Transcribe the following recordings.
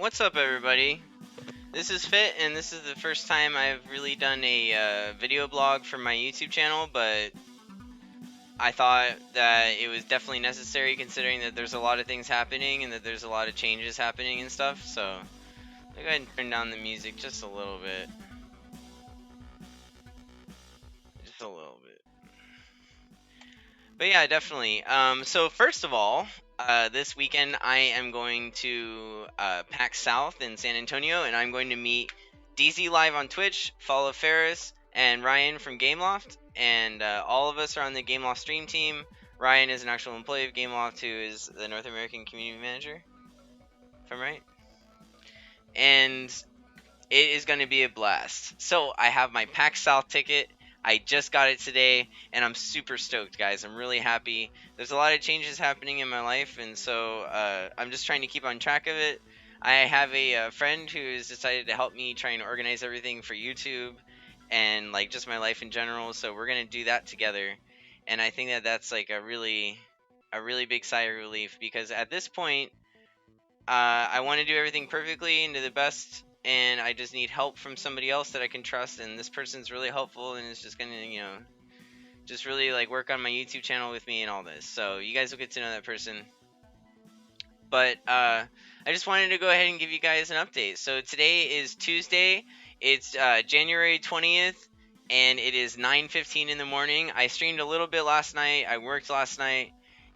What's up, everybody? This is Fit, and this is the first time I've really done a video blog for my YouTube channel, but I thought that it was definitely necessary considering that there's a lot of things happening and that there's a lot of changes happening and stuff, so I'll go ahead and turn down the music just a little bit. Just a little bit. But yeah, definitely. So first of all, this weekend I am going to PAX South in San Antonio, and I'm going to meet DZ live on Twitch, follow Ferris, and Ryan from Gameloft, and all of us are on the Gameloft stream team. Ryan is an actual employee of Gameloft, who is the North American community manager, if I'm right. And it is going to be a blast. So I have my PAX South ticket. I just got it today, and I'm super stoked, guys. I'm really happy. There's a lot of changes happening in my life, and so I'm just trying to keep on track of it. I have a friend who has decided to help me try and organize everything for YouTube and like just my life in general. So we're gonna do that together, and I think that that's like a really big sigh of relief because at this point, I want to do everything perfectly and to the best, and I just need help from somebody else that I can trust. And this person's really helpful and is just gonna, just really like work on my YouTube channel with me and all this. So you guys will get to know that person. But I just wanted to go ahead and give you guys an update. So today is Tuesday. It's January 20th, and it is 9:15 in the morning. I streamed a little bit last night. I worked last night,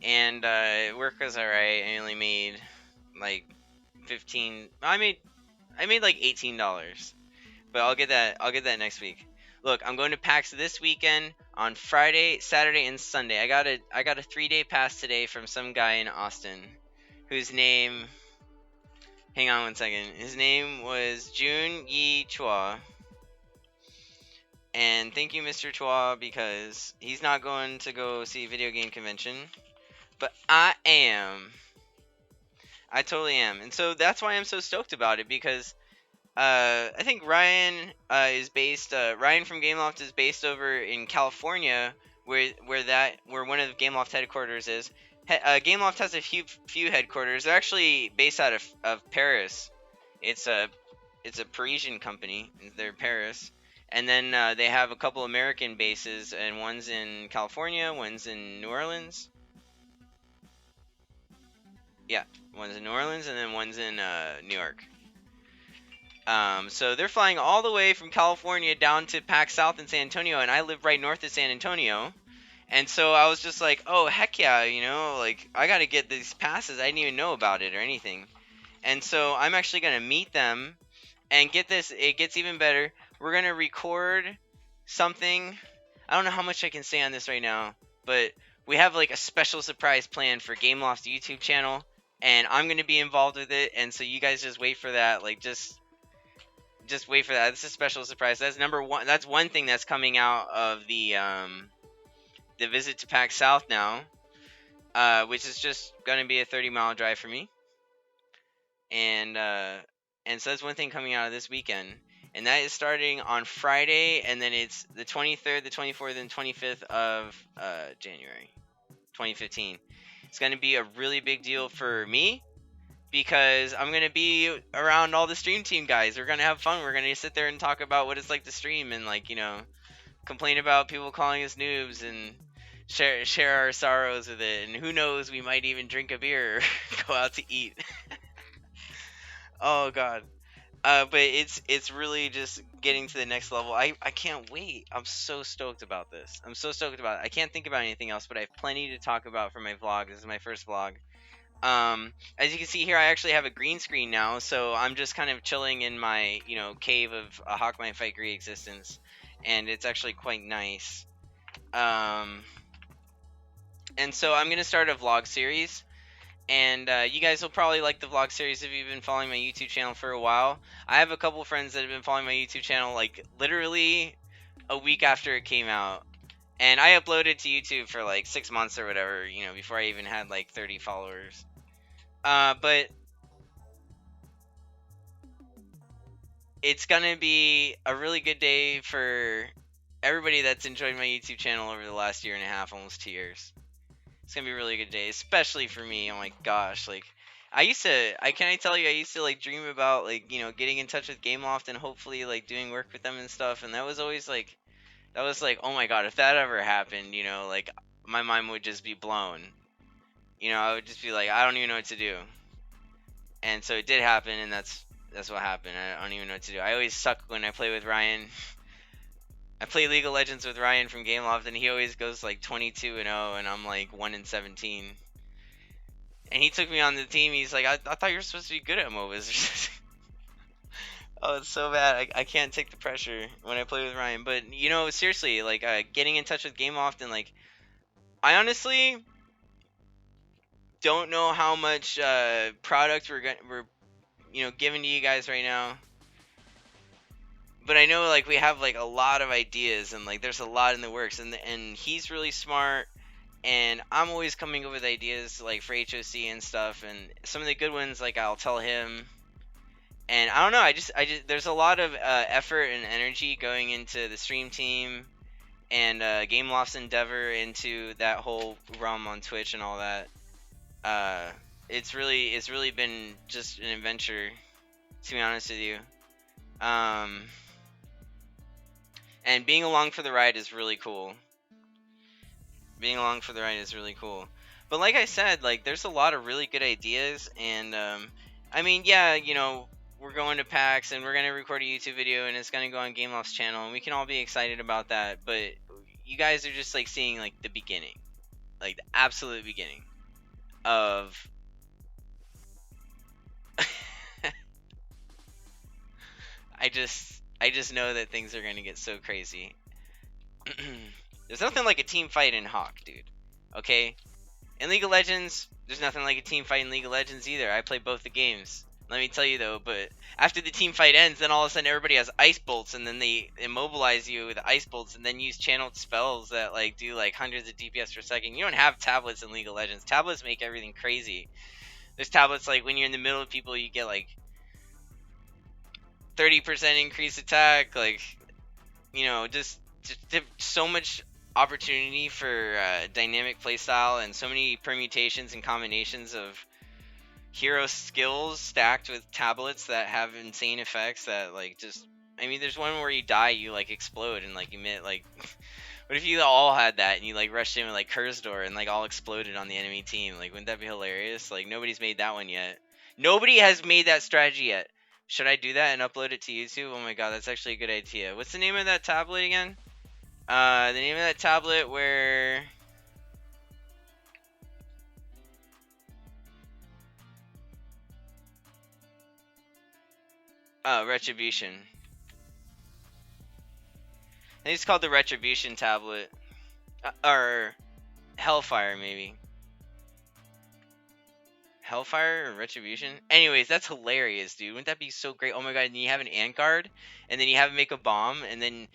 and work was alright. I only made like 15. I made like $18, but I'll get that next week. Look, I'm going to PAX this weekend on Friday, Saturday, and Sunday. I got a 3-day pass today from some guy in Austin, whose name. Hang on one second. His name was Jun Yi Chua. And thank you, Mr. Chua, because he's not going to go see Video Game Convention, but I am. I totally am, and so that's why I'm so stoked about it because I think Ryan is based. Ryan from Gameloft is based over in California, where one of the Gameloft headquarters is. Gameloft has a few headquarters. They're actually based out of Paris. It's a Parisian company. They're Paris, and then they have a couple American bases, and one's in California, one's in New Orleans. Yeah, one's in New Orleans, and then one's in New York. So they're flying all the way from California down to PAX South in San Antonio, and I live right north of San Antonio. And so I was just like, oh, heck yeah, like, I gotta get these passes. I didn't even know about it or anything. And so I'm actually gonna meet them, and get this, it gets even better. We're gonna record something. I don't know how much I can say on this right now, but we have like a special surprise planned for Gameloft's YouTube channel, and I'm gonna be involved with it. And so you guys just wait for that. Like, just wait for that. It's a special surprise. That's number one. That's one thing that's coming out of the visit to PAX South now, which is just gonna be a 30-mile drive for me, and so that's one thing coming out of this weekend, and that is starting on Friday, and then it's the 23rd, the 24th, and 25th of January, 2015. It's gonna be a really big deal for me, because I'm going to be around all the stream team guys. We're going to have fun. We're going to sit there and talk about what it's like to stream and, like, complain about people calling us noobs and share our sorrows with it. And who knows, we might even drink a beer or go out to eat. Oh, God. But it's really just getting to the next level. I can't wait. I'm so stoked about this. I'm so stoked about it. I can't think about anything else, but I have plenty to talk about for my vlog. This is my first vlog. As you can see here, I actually have a green screen now, so I'm just kind of chilling in my, cave of a Hawk Might Fight Great existence, and it's actually quite nice. And so I'm gonna start a vlog series, and you guys will probably like the vlog series if you've been following my YouTube channel for a while. I have a couple friends that have been following my YouTube channel like literally a week after it came out. And I uploaded to YouTube for like 6 months or whatever, before I even had like 30 followers. But it's gonna be a really good day for everybody that's enjoyed my YouTube channel over the last year and a half, almost 2 years. It's gonna be a really good day, especially for me. Oh my gosh, like, I can I tell you, I used to like dream about like getting in touch with Gameloft and hopefully like doing work with them and stuff, and that was always like oh my god, if that ever happened, like my mind would just be blown. I would just be like, I don't even know what to do. And so it did happen, and that's what happened. I don't even know what to do. I always suck when I play with Ryan. I play League of Legends with Ryan from Gameloft, and he always goes like 22-0, and I'm like 1-17. And he took me on the team. He's like, I thought you were supposed to be good at MOBAs. Oh, it's so bad. I can't take the pressure when I play with Ryan. But seriously, like getting in touch with Gameloft and like, I honestly don't know how much product we're giving to you guys right now. But I know like we have like a lot of ideas and like there's a lot in the works, and he's really smart, and I'm always coming up with ideas like for HOC and stuff, and some of the good ones like I'll tell him. And I don't know, I just there's a lot of effort and energy going into the stream team and Gameloft's endeavor into that whole realm on Twitch and all that. Uh, it's really been just an adventure, to be honest with you. Um, and being along for the ride is really cool. Being along for the ride is really cool. But like I said, like there's a lot of really good ideas, and I mean, yeah, we're going to PAX and we're gonna record a YouTube video and it's gonna go on Gameloft's channel, and we can all be excited about that. But you guys are just like seeing like the beginning, like the absolute beginning of. I just know that things are gonna get so crazy. There's nothing like a team fight in Hawk, dude. Okay? In League of Legends, there's nothing like a team fight in League of Legends either. I play both the games. Let me tell you though, but after the team fight ends, then all of a sudden everybody has ice bolts, and then they immobilize you with ice bolts, and then use channeled spells that like do like hundreds of DPS per second. You don't have tablets in League of Legends. Tablets make everything crazy. There's tablets like when you're in the middle of people, you get like 30% increased attack, like just so much opportunity for dynamic playstyle and so many permutations and combinations of hero skills stacked with tablets that have insane effects that like just. I mean, there's one where you die, you like explode and like emit like. What if you all had that and you like rushed in with like Kursdor and like all exploded on the enemy team? Like, wouldn't that be hilarious? Like, nobody's made that one yet. Nobody has made that strategy yet. Should I do that and upload it to YouTube? Oh my god, that's actually a good idea. What's the name of that tablet again? The name of that tablet where. Oh, Retribution. I think it's called the Retribution tablet. Or Hellfire, maybe. Hellfire or Retribution? Anyways, that's hilarious, dude. Wouldn't that be so great? Oh my god, and you have an ant guard, and then you have him make a bomb, and then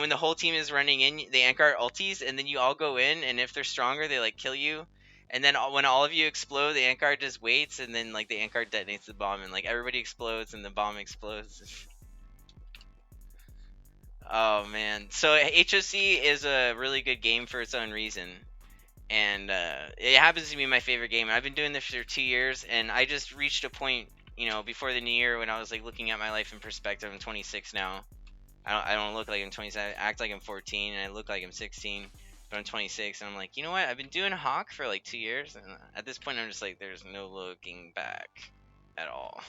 when the whole team is running in, the ant guard ulties, and then you all go in, and if they're stronger, they like kill you. And then when all of you explode, the ant guard just waits, and then like the ant guard detonates the bomb, and like everybody explodes, and the bomb explodes. Oh man, so HOC is a really good game for its own reason, and it happens to be my favorite game. I've been doing this for 2 years, and I just reached a point, before the new year when I was like looking at my life in perspective. I'm 26 now. I don't look like I'm 27. I act like I'm 14, and I look like I'm 16. But I'm 26, and I'm like, you know what? I've been doing Hawk for like 2 years, and at this point, I'm just like, there's no looking back at all.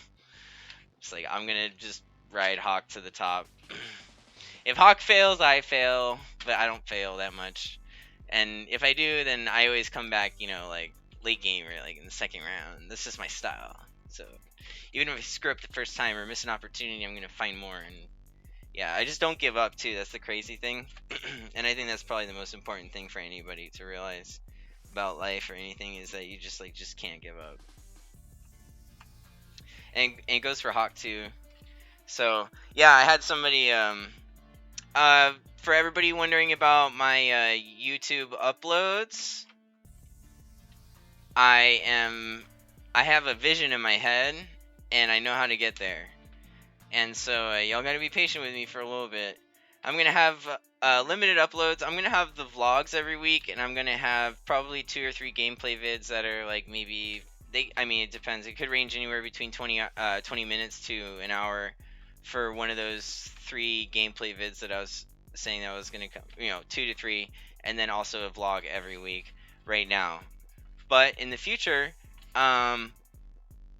It's like I'm gonna just ride Hawk to the top. If Hawk fails, I fail, but I don't fail that much. And if I do, then I always come back, like late game or like in the second round. This is my style. So even if I screw up the first time or miss an opportunity, I'm gonna find more. And yeah, I just don't give up too. That's the crazy thing. And I think that's probably the most important thing for anybody to realize about life or anything, is that you just can't give up. And it goes for Hawk too. So yeah, I had somebody for everybody wondering about my YouTube uploads, I have a vision in my head, and I know how to get there. And so y'all gotta be patient with me for a little bit. I'm gonna have limited uploads. I'm gonna have the vlogs every week, and I'm gonna have probably 2 or 3 gameplay vids that are like maybe I mean, it depends. It could range anywhere between 20 minutes to an hour for one of those 3 gameplay vids that I was saying that I was gonna come, 2 to 3, and then also a vlog every week right now. But in the future, um,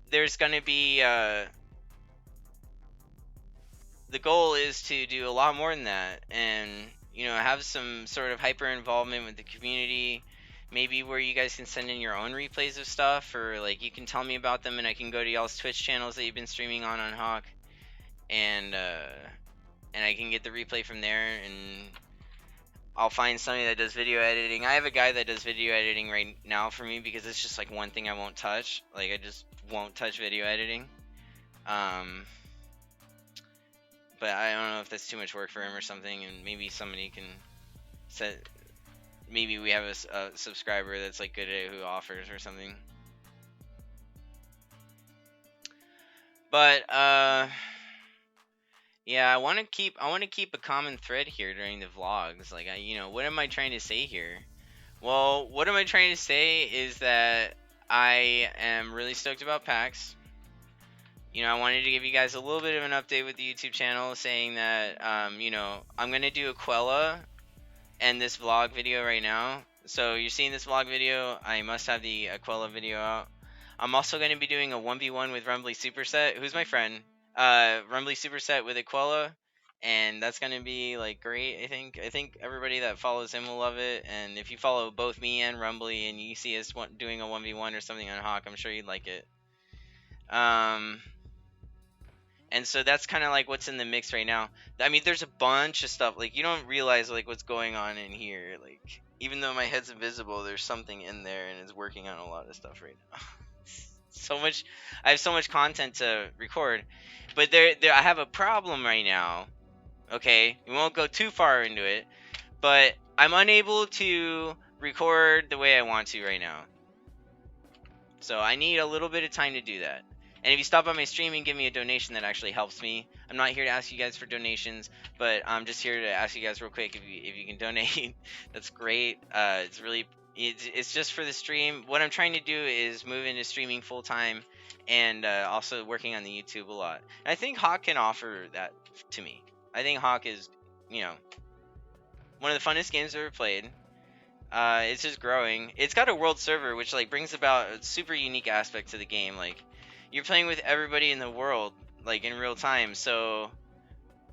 there's gonna be the goal is to do a lot more than that, and have some sort of hyper involvement with the community, maybe where you guys can send in your own replays of stuff, or like you can tell me about them and I can go to y'all's Twitch channels that you've been streaming on Hawk, and I can get the replay from there, and I'll find somebody that does video editing. I have a guy that does video editing right now for me because it's just like one thing I won't touch. Like I just won't touch video editing. Um, but I don't know if that's too much work for him or something, and maybe somebody can set. Maybe we have a subscriber that's like good at it who offers or something. But yeah, I want to keep a common thread here during the vlogs. Like what am I trying to say here? Well, what am I trying to say is that I am really stoked about PAX. I wanted to give you guys a little bit of an update with the YouTube channel, saying that I'm gonna do Aquella and this vlog video right now. So you're seeing this vlog video. I must have the Aquella video out. I'm also going to be doing a 1v1 with Rumbly Superset, who's my friend. Rumbly Superset with Aquella, and that's going to be like great. I think everybody that follows him will love it. And if you follow both me and Rumbly and you see us doing a 1v1 or something on Hawk, I'm sure you'd like it. And so that's kind of like what's in the mix right now. I mean, there's a bunch of stuff. Like, you don't realize, like, what's going on in here. Like, even though my head's invisible, there's something in there and it's working on a lot of stuff right now. So much. I have so much content to record. But I have a problem right now. Okay? We won't go too far into it. But I'm unable to record the way I want to right now. So I need a little bit of time to do that. And if you stop by my stream and give me a donation, that actually helps me. I'm not here to ask you guys for donations, but I'm just here to ask you guys real quick if you can donate. That's great. It's just for the stream. What I'm trying to do is move into streaming full time, and also working on the YouTube a lot. And I think Hawk can offer that to me. I think Hawk is, one of the funnest games I've ever played. It's just growing. It's got a world server, which like brings about a super unique aspect to the game. Like, you're playing with everybody in the world, like in real time. So,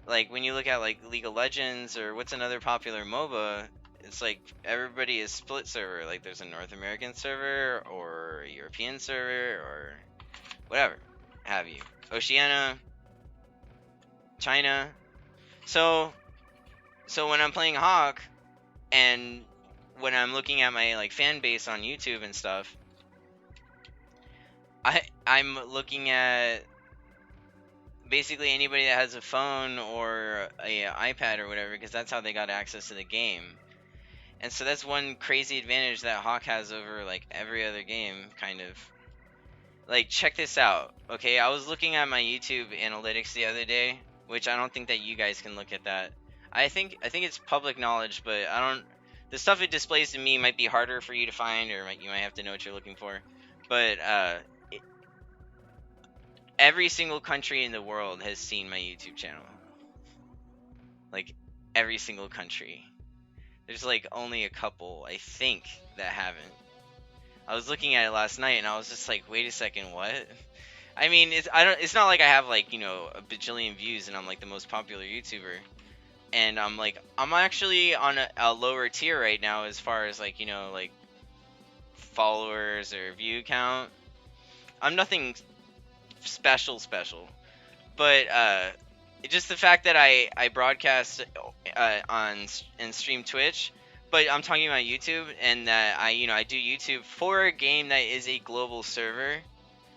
like when you look at like League of Legends or what's another popular MOBA, it's like everybody is split server. Like there's a North American server or a European server or whatever have you. Oceania, China. So when I'm playing Hawk and when I'm looking at my like fan base on YouTube and stuff, I'm looking at basically anybody that has a phone or a iPad or whatever, because that's how they got access to the game. And so that's one crazy advantage that Hawk has over like every other game, kind of. Like, check this out. Okay, I was looking at my YouTube analytics the other day, which I don't think that you guys can look at that. I think it's public knowledge, but the stuff it displays to me might be harder for you to find, or you might have to know what you're looking for. But every single country in the world has seen my YouTube channel. Like, every single country. There's like only a couple, I think, that haven't. I was looking at it last night and I was just like, wait a second, what? I mean, it's not like I have like, a bajillion views and I'm like the most popular YouTuber. And I'm actually on a lower tier right now as far as like, like followers or view count. I'm nothing special, but just the fact that I broadcast and stream Twitch, but I'm talking about YouTube, and that I do YouTube for a game that is a global server,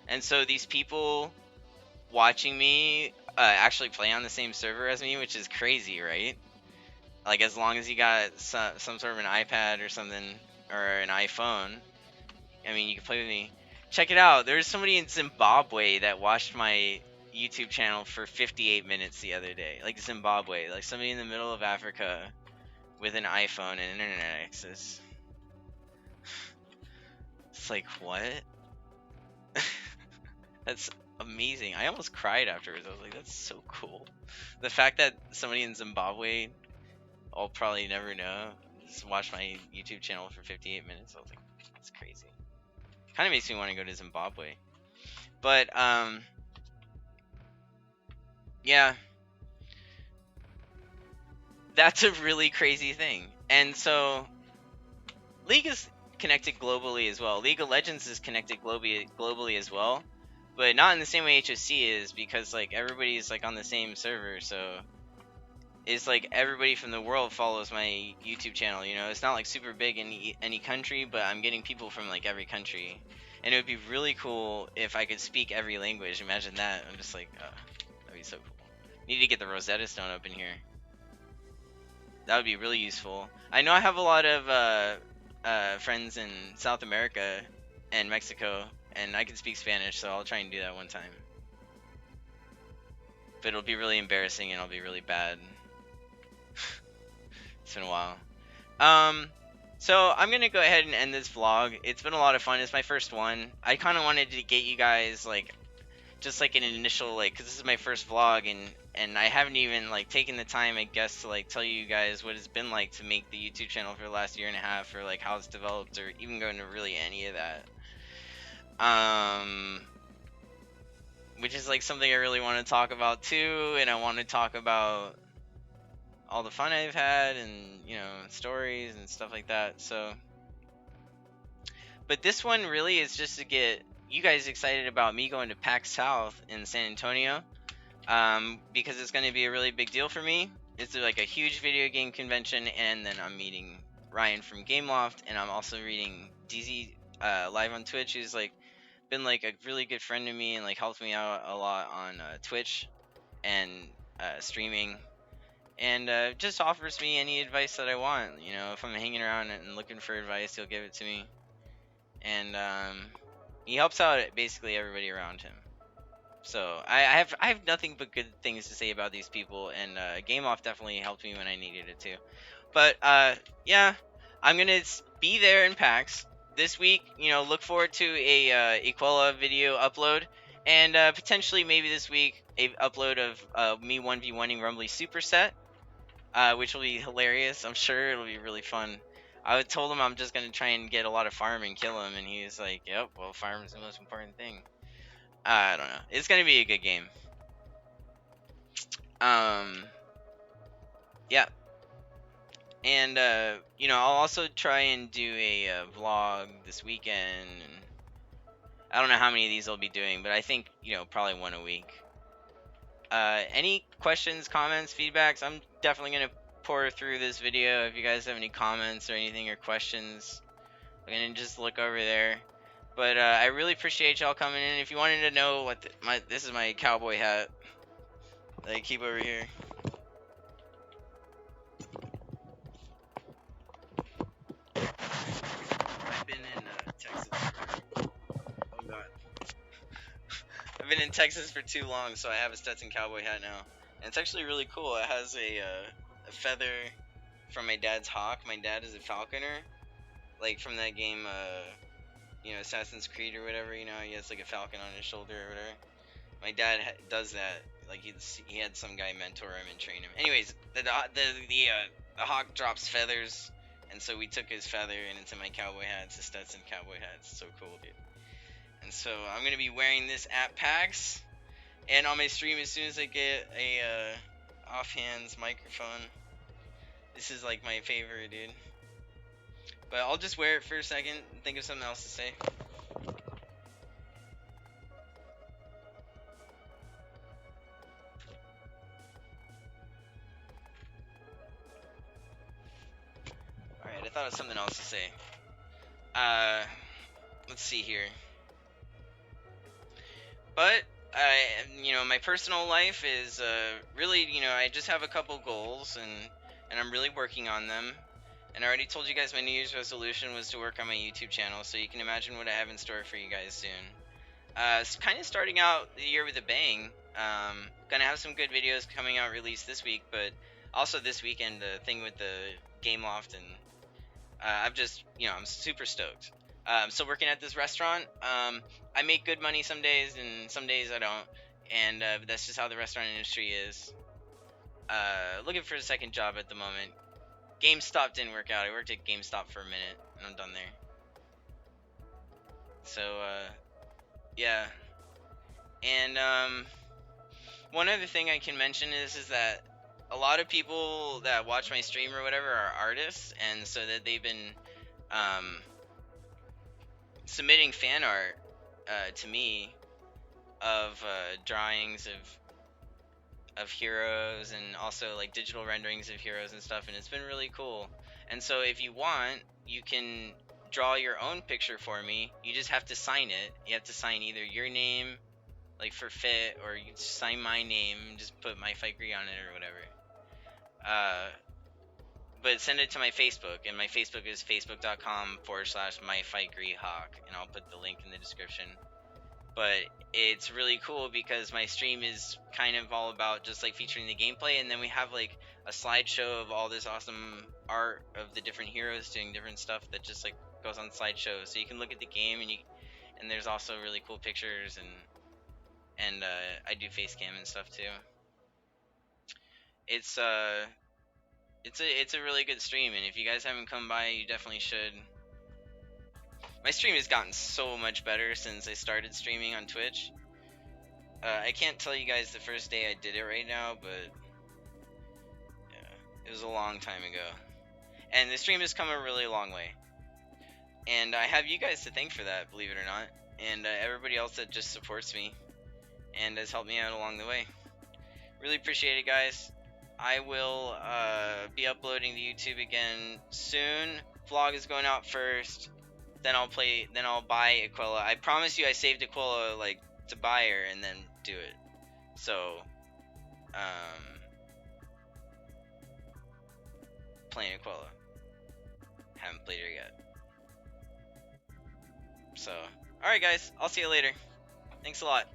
and so these people watching me actually play on the same server as me, which is crazy, right? Like, as long as you got some sort of an iPad or something, or an iPhone, I mean, you can play with me. Check it out. There's somebody in Zimbabwe that watched my YouTube channel for 58 minutes the other day. Like, Zimbabwe. Like, somebody in the middle of Africa with an iPhone and internet access. It's like, what? That's amazing. I almost cried afterwards. I was like, that's so cool. The fact that somebody in Zimbabwe, I'll probably never know, just watched my YouTube channel for 58 minutes. I was like, that's crazy. Kind of makes me want to go to Zimbabwe. But yeah, that's a really crazy thing. And so League is connected globally as well. League of Legends is connected globally as well, but not in the same way HOC is, because like everybody's like on the same server. So it's like everybody from the world follows my YouTube channel. You know, it's not like super big in any country, but I'm getting people from like every country, and it would be really cool if I could speak every language. Imagine that. I'm just like, that'd be so cool. Need to get the Rosetta Stone up in here. That would be really useful. I know I have a lot of friends in South America and Mexico, and I can speak Spanish, so I'll try and do that one time. But it'll be really embarrassing and I'll be really bad. It's been a while. So I'm gonna go ahead and end this vlog. It's been a lot of fun. It's my first one. I kind of wanted to get you guys like just like an initial like, because this is my first vlog, and I haven't even like taken the time, I guess, to like tell you guys what it's been like to make the YouTube channel for the last year and a half, or like how it's developed, or even go into really any of that. Which is like something I really want to talk about too, and I want to talk about all the fun I've had, and you know, stories and stuff like that. So, but this one really is just to get you guys excited about me going to PAX South in San Antonio, because it's going to be a really big deal for me. It's like a huge video game convention, and then I'm meeting Ryan from Gameloft, and I'm also reading DZ live on Twitch, who's like been like a really good friend to me and like helped me out a lot on Twitch and streaming, and just offers me any advice that I want. You know, if I'm hanging around and looking for advice, he'll give it to me, and he helps out basically everybody around him. So I have nothing but good things to say about these people, and Game Off definitely helped me when I needed it too. But yeah, I'm gonna be there in PAX this week. You know, look forward to a Equella video upload, and potentially maybe this week a upload of me 1v1ing Rumbly Superset, which will be hilarious. I'm sure it'll be really fun. I told him I'm just gonna try and get a lot of farm and kill him, and he was like, "Yep, well, farm is the most important thing." I don't know. It's gonna be a good game. Yeah. And you know, I'll also try and do a vlog this weekend. I don't know how many of these I'll be doing, but I think, you know, probably one a week. Any questions, comments, feedbacks? I'm definitely gonna pour through this video. If you guys have any comments or anything or questions, I'm gonna just look over there. But I really appreciate y'all coming in. If you wanted to know what this is my cowboy hat that I keep over here. I've been in Texas. Oh god. I've been in Texas for too long, so I have a Stetson cowboy hat now, and it's actually really cool. It has a feather from my dad's hawk. My dad is a falconer, like from that game, you know, Assassin's Creed or whatever. You know, he has like a falcon on his shoulder or whatever. My dad does that. Like he had some guy mentor him and train him. Anyways, the hawk drops feathers, and so we took his feather and into my cowboy hat. It's a Stetson cowboy hat. It's so cool, dude. And so I'm gonna be wearing this at PAX, and on my stream as soon as I get a offhands microphone. This is like my favorite, dude. But I'll just wear it for a second and think of something else to say. Alright, I thought of something else to say. Let's see here. But, you know, my personal life is really, you know, I just have a couple goals, and I'm really working on them. And I already told you guys my New Year's resolution was to work on my YouTube channel, so you can imagine what I have in store for you guys soon. It's kind of starting out the year with a bang. Gonna have some good videos coming out released this week, but also this weekend, the thing with the Gameloft, and I'm just, you know, I'm super stoked. I'm still working at this restaurant. I make good money some days, and some days I don't. And that's just how the restaurant industry is. Looking for a second job at the moment. GameStop didn't work out. I worked at GameStop for a minute, and I'm done there. So, yeah. And one other thing I can mention is that a lot of people that watch my stream or whatever are artists, and so that they've been um, submitting fan art to me of drawings of heroes, and also like digital renderings of heroes and stuff, and it's been really cool. And so if you want, you can draw your own picture for me. You just have to sign it. You have to sign either your name, like for fit, or you just sign my name and just put my fight Gree on it or whatever. But send it to my Facebook, and my Facebook is facebook.com/myfightgreehawk, and I'll put the link in the description. But it's really cool because my stream is kind of all about just like featuring the gameplay, and then we have like a slideshow of all this awesome art of the different heroes doing different stuff that just like goes on slideshows, so you can look at the game, and there's also really cool pictures, and I do face cam and stuff too. It's a really good stream, and if you guys haven't come by, you definitely should. My stream has gotten so much better since I started streaming on Twitch. I can't tell you guys the first day I did it right now, but yeah, it was a long time ago. And the stream has come a really long way. And I have you guys to thank for that, believe it or not. And everybody else that just supports me and has helped me out along the way. Really appreciate it, guys. I will be uploading to YouTube again soon. Vlog is going out first. Then I'll buy Aquila. I promise you I saved Aquila like to buy her and then do it. So playing Aquila. Haven't played her yet. So alright guys, I'll see you later. Thanks a lot.